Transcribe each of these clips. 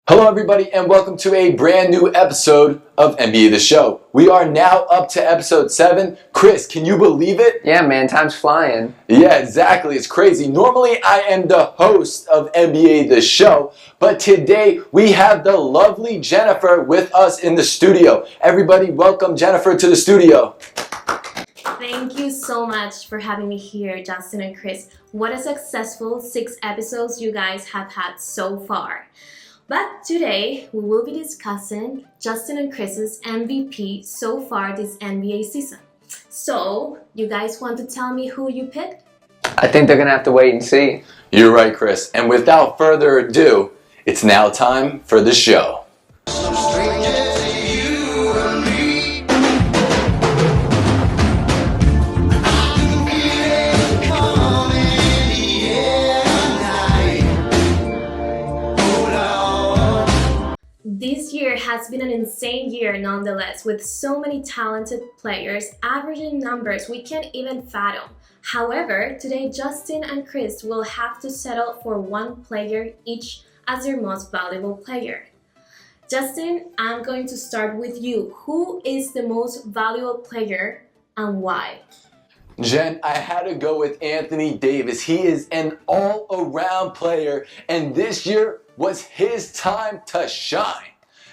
Hello everybody and welcome to a brand new episode of NBA The Show. We are now up to episode 7. Kris, can you believe it? Yeah, man, time's flying. Yeah, exactly. It's crazy. Normally I am the host of NBA The Show, but today we have the lovely Jennifer with us in the studio. Everybody welcome Jennifer to the studio. Thank you so much for having me here, Justin and Kris. What a successful 6 episodes you guys have had so far. But today, we will be discussing Justin and Kris's MVP so far this NBA season. So, you guys want to tell me who you picked? I think they're going to have to wait and see. You're right, Kris. And without further ado, it's now time for the show. This year has been an insane year nonetheless, with so many talented players averaging numbers we can't even fathom. However, today Justin and Kris will have to settle for one player each as their most valuable player. Justin, I'm going to start with you. Who is the most valuable player and why? Jen, I had to go with Anthony Davis. He is an all-around player, and this year was his time to shine.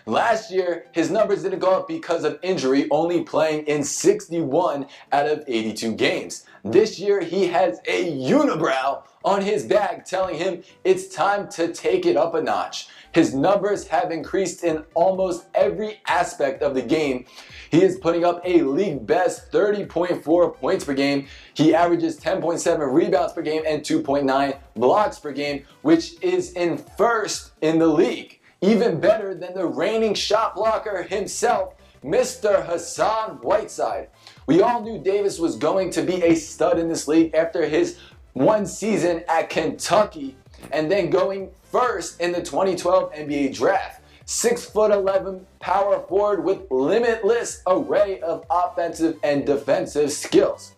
Last year, his numbers didn't go up because of injury, only playing in 61 out of 82 games. This year, he has a unibrow on his back telling him it's time to take it up a notch. His numbers have increased in almost every aspect of the game. He is putting up a league best 30.4 points per game. He averages 10.7 rebounds per game and 2.9 blocks per game, which is in first in the league. Even better than the reigning shot blocker himself, Mr. Hassan Whiteside. We all knew Davis was going to be a stud in this league after his one season at Kentucky and then going first in the 2012 NBA draft. 6'11" power forward with limitless array of offensive and defensive skills.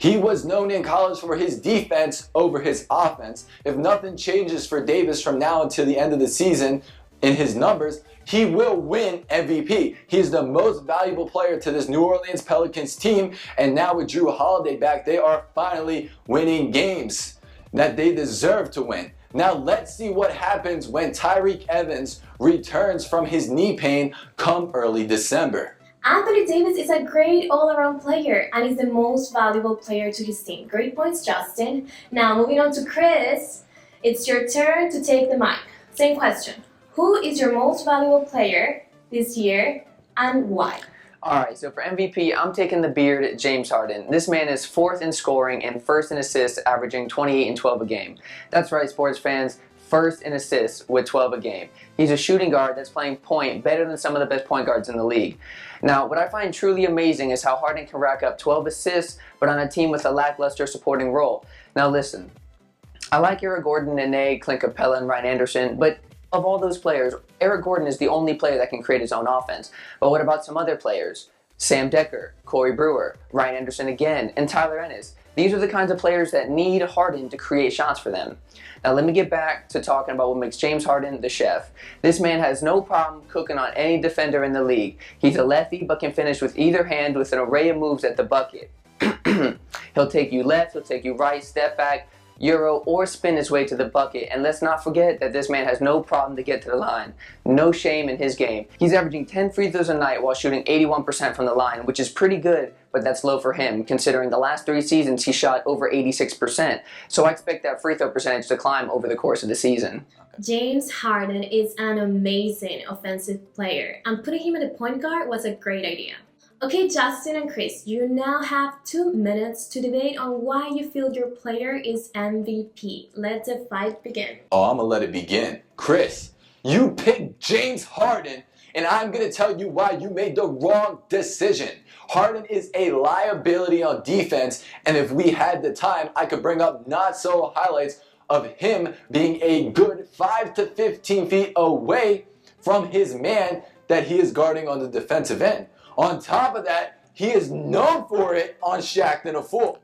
He was known in college for his defense over his offense. If nothing changes for Davis from now until the end of the season in his numbers, he will win MVP. He's the most valuable player to this New Orleans Pelicans team, and now with Jrue Holiday back, they are finally winning games that they deserve to win. Now let's see what happens when Tyreke Evans returns from his knee pain come early December. Anthony Davis is a great all-around player and is the most valuable player to his team. Great points, Justin. Now moving on to Kris, it's your turn to take the mic. Same question. Who is your most valuable player this year and why? Alright, so for MVP, I'm taking the beard James Harden. This man is 4th in scoring and 1st in assists, averaging 28 and 12 a game. That's right, sports fans. 1st in assists with 12 a game. He's a shooting guard that's playing point better than some of the best point guards in the league. Now, what I find truly amazing is how Harden can rack up 12 assists, but on a team with a lackluster supporting role. Now listen, I like Eric Gordon, Nene, Clint Capella, and Ryan Anderson, but of all those players, Eric Gordon is the only player that can create his own offense. But what about some other players? Sam Decker, Corey Brewer, Ryan Anderson again, and Tyler Ennis. These are the kinds of players that need Harden to create shots for them. Now let me get back to talking about what makes James Harden the chef. This man has no problem cooking on any defender in the league. He's a lefty but can finish with either hand with an array of moves at the bucket. He'll take you left, he'll take you right, step back, Euro, or spin his way to the bucket. And let's not forget that this man has no problem to get to the line. No shame in his game. He's averaging 10 free throws a night while shooting 81% from the line, which is pretty good, but that's low for him, considering the last 3 seasons he shot over 86%. So I expect that free throw percentage to climb over the course of the season. James Harden is an amazing offensive player, and putting him in the point guard was a great idea. Okay, Justin and Kris, you now have 2 minutes to debate on why you feel your player is MVP. Let the fight begin. Oh, I'm gonna let it begin. Kris, you picked James Harden, and I'm gonna tell you why you made the wrong decision. Harden is a liability on defense, and if we had the time, I could bring up not-so highlights of him being a good 5 to 15 feet away from his man that he is guarding on the defensive end. On top of that, he is known for it on Shaqtin' a Fool.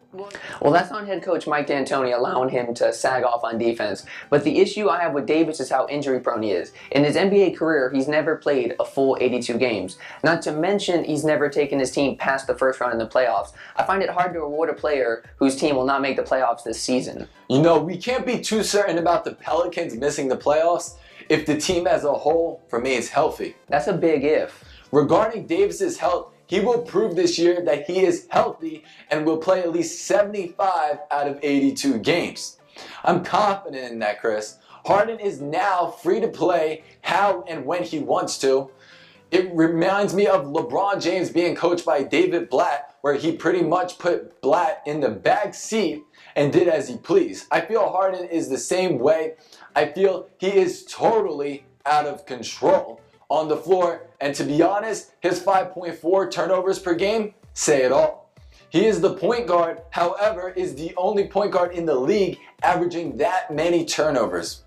Well, that's on head coach Mike D'Antoni allowing him to sag off on defense. But the issue I have with Davis is how injury prone he is. In his NBA career, he's never played a full 82 games. Not to mention, he's never taken his team past the first round in the playoffs. I find it hard to reward a player whose team will not make the playoffs this season. You know, we can't be too certain about the Pelicans missing the playoffs if the team as a whole remains healthy. That's a big if. Regarding Davis's health, he will prove this year that he is healthy and will play at least 75 out of 82 games. I'm confident in that, Kris. Harden is now free to play how and when he wants to. It reminds me of LeBron James being coached by David Blatt, where he pretty much put Blatt in the back seat and did as he pleased. I feel Harden is the same way. I feel he is totally out of control on the floor, and to be honest, his 5.4 turnovers per game say it all. He is the point guard, however, is the only point guard in the league averaging that many turnovers.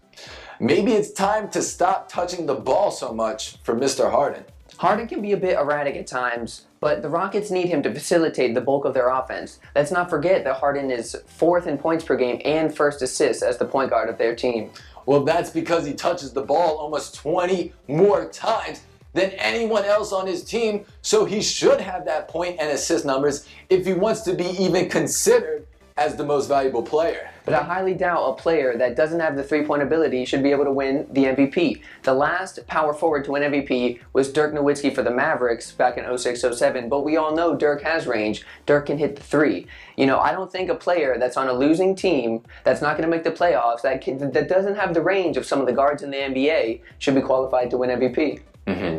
Maybe it's time to stop touching the ball so much for Mr. Harden. Harden can be a bit erratic at times, but the Rockets need him to facilitate the bulk of their offense. Let's not forget that Harden is 4th in points per game and 1st assists as the point guard of their team. Well, that's because he touches the ball almost 20 more times than anyone else on his team, so he should have that point and assist numbers if he wants to be even considered as the most valuable player. But I highly doubt a player that doesn't have the three-point ability should be able to win the MVP. The last power forward to win MVP was Dirk Nowitzki for the Mavericks back in 06-07, but we all know Dirk has range. Dirk can hit the three. You know, I don't think a player that's on a losing team, that's not going to make the playoffs, that doesn't have the range of some of the guards in the NBA should be qualified to win MVP.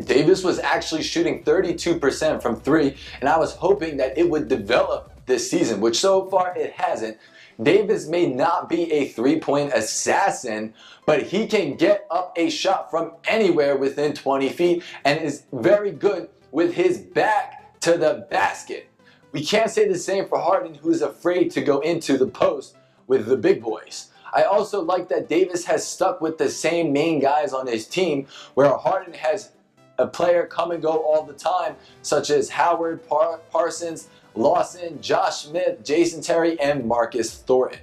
Davis was actually shooting 32% from three, and I was hoping that it would develop this season, which so far it hasn't. Davis may not be a three-point assassin, but he can get up a shot from anywhere within 20 feet and is very good with his back to the basket. We can't say the same for Harden, who is afraid to go into the post with the big boys. I also like that Davis has stuck with the same main guys on his team, where Harden has a player come and go all the time, such as Howard, Parsons, Lawson, Josh Smith, Jason Terry, and Marcus Thornton.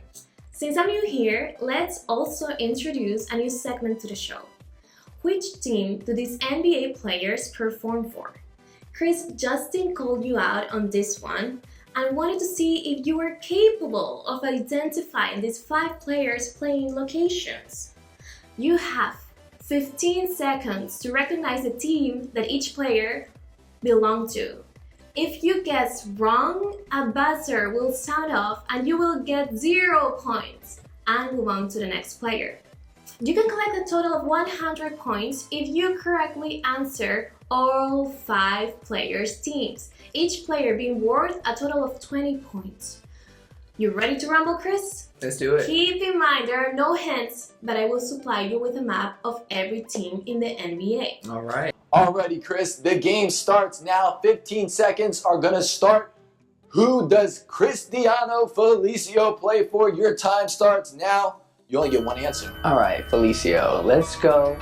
Since I'm new here, let's also introduce a new segment to the show. Which team do these NBA players perform for? Kris, Justin called you out on this one and wanted to see if you were capable of identifying these 5 players' playing locations. You have 15 seconds to recognize the team that each player belonged to. If you guess wrong, a buzzer will sound off and you will get 0 points and move on to the next player. You can collect a total of 100 points if you correctly answer all 5 players' teams, each player being worth a total of 20 points. You ready to rumble, Kris? Let's do it. Keep in mind there are no hints, but I will supply you with a map of every team in the NBA. All right. Alrighty, Kris, the game starts now. 15 seconds are gonna start. Who does Cristiano Felicio play for? Your time starts now. You only get one answer. All right, Felicio, let's go.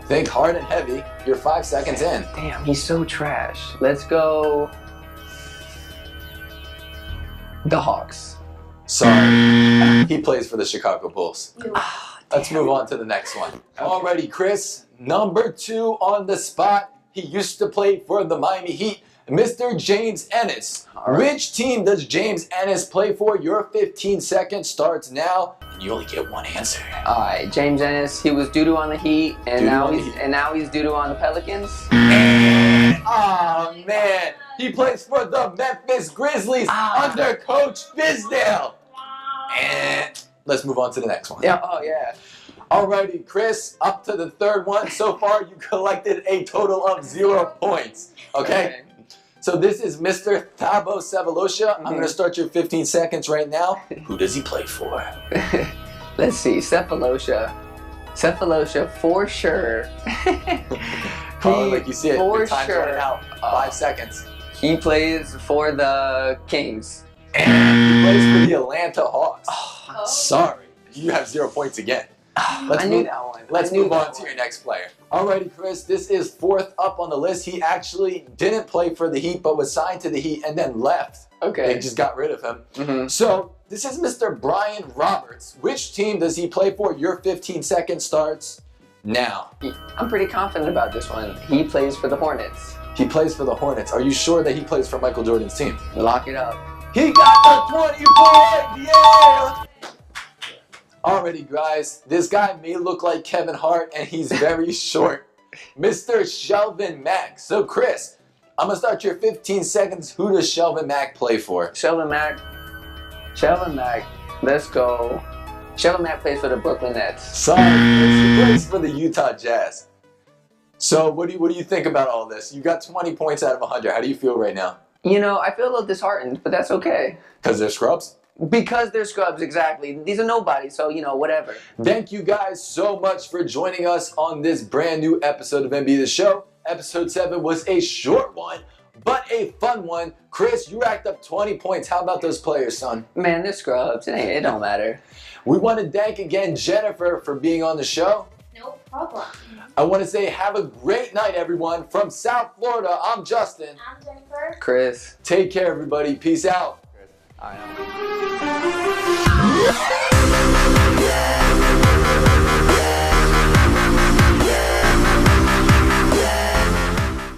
Think hard and heavy. You're 5 seconds in. Damn, he's so trash. Let's go the Hawks. Sorry, he plays for the Chicago Bulls. Let's move on to the next one. Okay. Alrighty, Kris, number 2 on the spot. He used to play for the Miami Heat, Mr. James Ennis. Right. Which team does James Ennis play for? Your 15 seconds starts now, and you only get one answer. All right, James Ennis. He was doo-doo on the Heat, and now he's doo-doo on the Pelicans. Oh man, he plays for the Memphis Grizzlies under Coach Fizdale. And let's move on to the next one. Yeah. Oh yeah. Alrighty, Kris, up to the 3rd one. So far, you collected a total of 0 points. Okay? So this is Mr. Thabo Sefolosha. I'm going to start your 15 seconds right now. Who does he play for? Let's see. Sefolosha for sure. Call it like you see it. For Your time's sure. running out. 5 seconds. He plays for the Kings. And he plays for the Atlanta Hawks. Sorry. You have 0 points again. I knew that one. Let's move on to your next player. Alrighty, Kris, this is fourth up on the list. He actually didn't play for the Heat, but was signed to the Heat and then left. Okay. They just got rid of him. Mm-hmm. So, this is Mr. Brian Roberts. Which team does he play for? Your 15 seconds starts now. I'm pretty confident about this one. He plays for the Hornets. He plays for the Hornets. Are you sure that he plays for Michael Jordan's team? Lock it up. He got the 20 point! Yeah! Alrighty, guys. This guy may look like Kevin Hart, and he's very short. Mr. Shelvin Mack. So, Kris, I'm going to start your 15 seconds. Who does Shelvin Mack play for? Shelvin Mack. Let's go. Shelvin Mack plays for the Brooklyn Nets. Sorry, Kris. He plays for the Utah Jazz. So, what do you think about all this? You got 20 points out of 100. How do you feel right now? You know, I feel a little disheartened, but that's okay. Because they're scrubs? Because they're scrubs, exactly. These are nobody, so, you know, whatever. Thank you guys so much for joining us on this brand new episode of NBA The Show. Episode 7 was a short one, but a fun one. Kris, you racked up 20 points. How about those players, son? Man, they're scrubs. It don't matter. We want to thank again Jennifer for being on the show. No problem. I want to say have a great night, everyone. From South Florida, I'm Justin. I'm Jennifer. Kris. Take care, everybody. Peace out. I am.